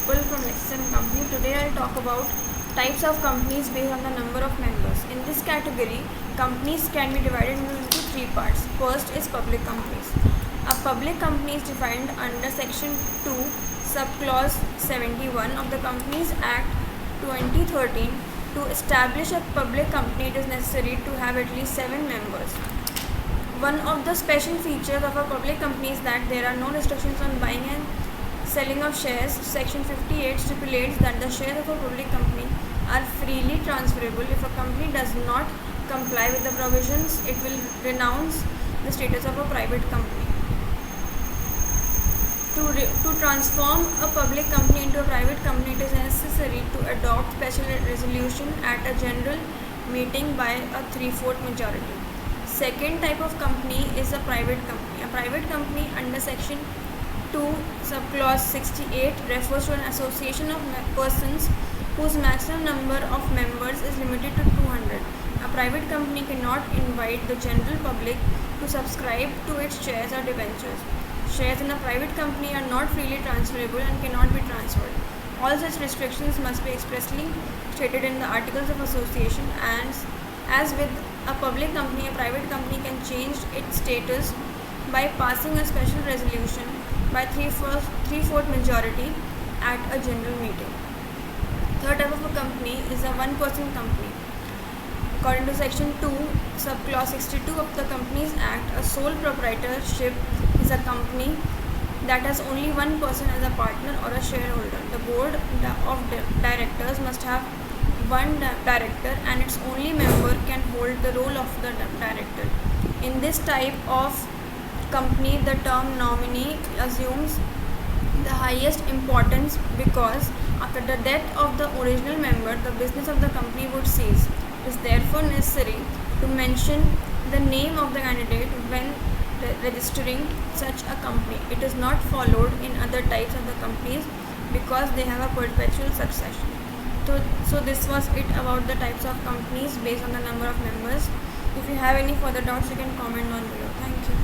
Gopal from Lexicon Company. Today I'll talk about types of companies based on the number of members. In this category, companies can be divided into three parts. First is public companies. A public company is defined under Section 2, Subclause 71 of the Companies Act 2013. To establish a public company, it is necessary to have at least 7 members. One of the special features of a public company is that there are no restrictions on buying and selling of shares. Section 58 stipulates that the shares of a public company are freely transferable. If a company does not comply with the provisions, it will renounce the status of a private company. To transform a public company into a private company, it is necessary to adopt special resolution at a general meeting by a 3/4 majority. Second type of company is a private company. A private company under Section 2, Subclause 68 refers to an association of persons whose maximum number of members is limited to 200. A private company cannot invite the general public to subscribe to its shares or debentures. Shares in a private company are not freely transferable and cannot be transferred. All such restrictions must be expressly stated in the Articles of Association, and as with a public company, a private company can change its status by passing a special resolution by 3/4 majority at a general meeting. Third type of a company is a one-person company. According to Section 2, Subclause 62 of the Companies Act, a sole proprietorship is a company that has only one person as a partner or a shareholder. The board of directors must have one director, and its only member can hold the role of the director. In this type of company, the term nominee assumes the highest importance because after the death of the original member, the business of the company would cease. It is therefore necessary to mention the name of the candidate when registering such a company. It is not followed in other types of the companies because they have a perpetual succession. So this was it about the types of companies based on the number of members. If you have any further doubts, you can comment on below. Thank you.